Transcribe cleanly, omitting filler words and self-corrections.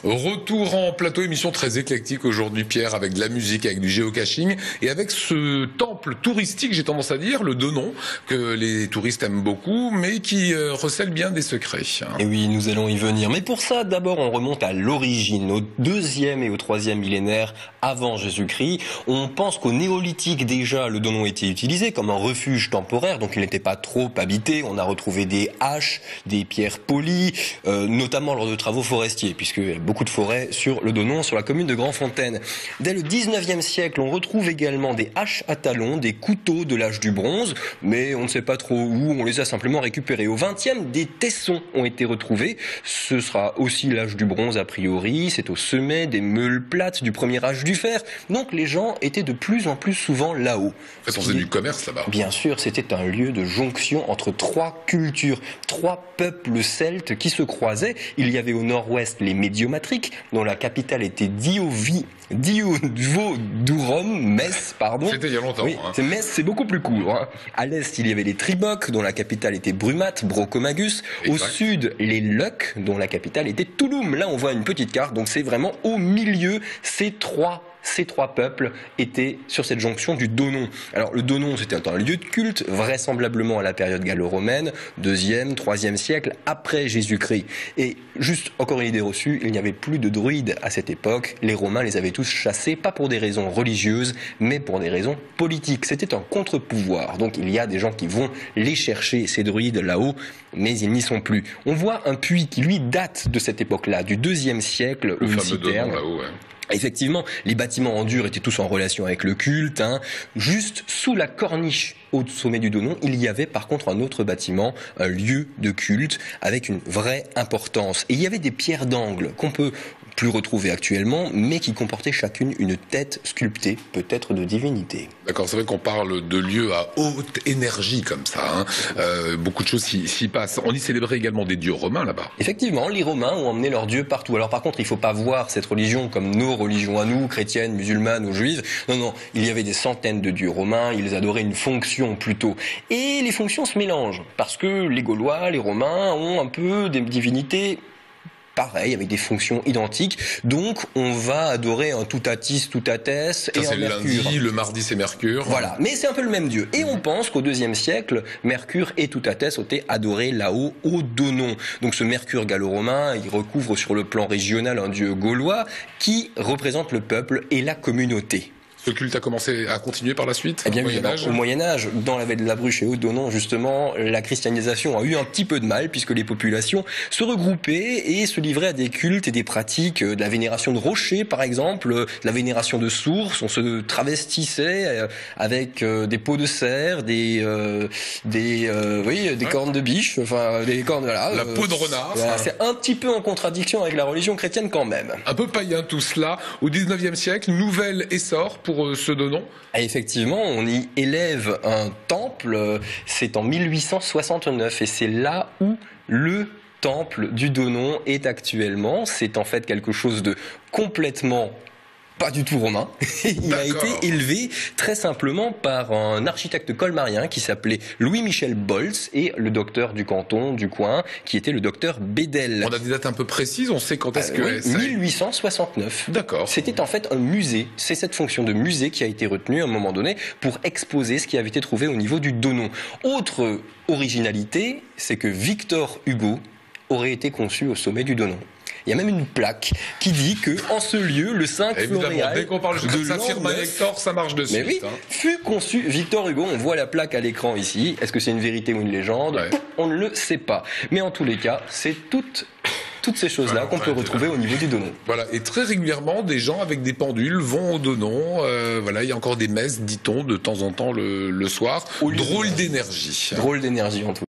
Retour en plateau, émission très éclectique aujourd'hui, Pierre, avec de la musique, avec du géocaching et avec ce temple touristique, j'ai tendance à dire, le Donon, que les touristes aiment beaucoup, mais qui recèle bien des secrets. Et oui, nous allons y venir. Mais pour ça, d'abord, on remonte à l'origine, au 2e et au 3e millénaire avant Jésus-Christ. On pense qu'au néolithique, déjà, le Donon était utilisé comme un refuge temporaire, donc il n'était pas trop habité. On a retrouvé des haches, des pierres polies, notamment lors de travaux forestiers, puisque beaucoup de forêts sur le Donon, sur la commune de Grandfontaine. Dès le 19e siècle, on retrouve également des haches à talons, des couteaux de l'âge du bronze, mais on ne sait pas trop où, on les a simplement récupérés. Au 20e, des tessons ont été retrouvés. Ce sera aussi l'âge du bronze a priori, c'est au sommet des meules plates du premier âge du fer. Donc les gens étaient de plus en plus souvent là-haut. En fait, on faisait du commerce là-bas. Bien sûr, c'était un lieu de jonction entre trois cultures, trois peuples celtes qui se croisaient. Il y avait au nord-ouest les Médiomatriques, dont la capitale était Diovodurum, Metz, pardon. C'était il y a longtemps. Oui, hein. Metz, c'est beaucoup plus court. Hein. À l'est, il y avait les Tribocs, dont la capitale était Brumat, Brocomagus. Au Exact. sud, les Lucs, dont la capitale était Touloum. Là, on voit une petite carte, donc c'est vraiment au milieu, ces trois peuples étaient sur cette jonction du Donon. Alors le Donon, c'était un lieu de culte, vraisemblablement à la période gallo-romaine, 2e, 3e siècle après Jésus-Christ. Et juste, encore une idée reçue, il n'y avait plus de druides à cette époque. Les Romains les avaient tous chassés, pas pour des raisons religieuses, mais pour des raisons politiques. C'était un contre-pouvoir. Donc il y a des gens qui vont les chercher, ces druides là-haut, mais ils n'y sont plus. On voit un puits qui, lui, date de cette époque-là, du 2e siècle, Le une fameux Donon citerne. là-haut, ouais. Effectivement, les bâtiments en dur étaient tous en relation avec le culte. Hein. Juste sous la corniche au sommet du Donon, il y avait par contre un autre bâtiment, un lieu de culte avec une vraie importance. Et il y avait des pierres d'angle qu'on peut plus retrouver actuellement, mais qui comportaient chacune une tête sculptée, peut-être de divinité. D'accord, c'est vrai qu'on parle de lieux à haute énergie comme ça. Hein. Beaucoup de choses s'y passent. On y célébrait également des dieux romains là-bas. Effectivement, les Romains ont emmené leurs dieux partout. Alors par contre, il ne faut pas voir cette religion comme nos religions à nous, chrétiennes, musulmanes ou juives. Non, il y avait des centaines de dieux romains, ils adoraient une fonction plutôt. Et les fonctions se mélangent, parce que les Gaulois, les Romains ont un peu des divinités pareil, avec des fonctions identiques. Donc, on va adorer un Toutatis, Toutates et un c'est le Mercure. lundi, le mardi c'est Mercure. Voilà, mais c'est un peu le même dieu. Et on pense qu'au 2e siècle, Mercure et Toutates ont été adorés là-haut au Donon. Donc ce Mercure gallo-romain, il recouvre sur le plan régional un dieu gaulois qui représente le peuple et la communauté. Ce culte a continué par la suite, Eh bien, au Moyen-Âge. au Moyen-Âge, dans la vallée de la Bruche et au Donon, justement, la christianisation a eu un petit peu de mal puisque les populations se regroupaient et se livraient à des cultes et des pratiques, de la vénération de rochers, par exemple, de la vénération de sources. On se travestissait avec des peaux de cerf, des cornes de biche, enfin, des cornes, voilà. La peau de renard. Voilà, c'est un petit peu en contradiction avec la religion chrétienne quand même. Un peu païen tout cela. Au 19e siècle, nouvel essor pour ce Donon. Et effectivement, on y élève un temple, c'est en 1869 et c'est là où le temple du Donon est actuellement. C'est en fait quelque chose de complètement pas du tout romain. Il a été élevé très simplement par un architecte colmarien qui s'appelait Louis-Michel Bolz et le docteur du canton du coin qui était le docteur Bédel. On a des dates un peu précises, on sait quand est-ce que... Oui, 1869. D'accord. C'était en fait un musée. C'est cette fonction de musée qui a été retenue à un moment donné pour exposer ce qui avait été trouvé au niveau du Donon. Autre originalité, c'est que Victor Hugo aurait été conçu au sommet du Donon. Il y a même une plaque qui dit que en ce lieu, le 5 Floréal dès qu'on parle de ça, Firmin Hector, ça marche de suite. Mais oui, fut conçu Victor Hugo. On voit la plaque à l'écran ici. Est-ce que c'est une vérité ou une légende? Ouais. On ne le sait pas. Mais en tous les cas, c'est toutes ces choses-là qu'on peut retrouver au niveau du Donon. Voilà, et très régulièrement, des gens avec des pendules vont au Donon. Voilà, il y a encore des messes, dit-on, de temps en temps le soir. Drôle d'énergie. Drôle d'énergie en tout cas.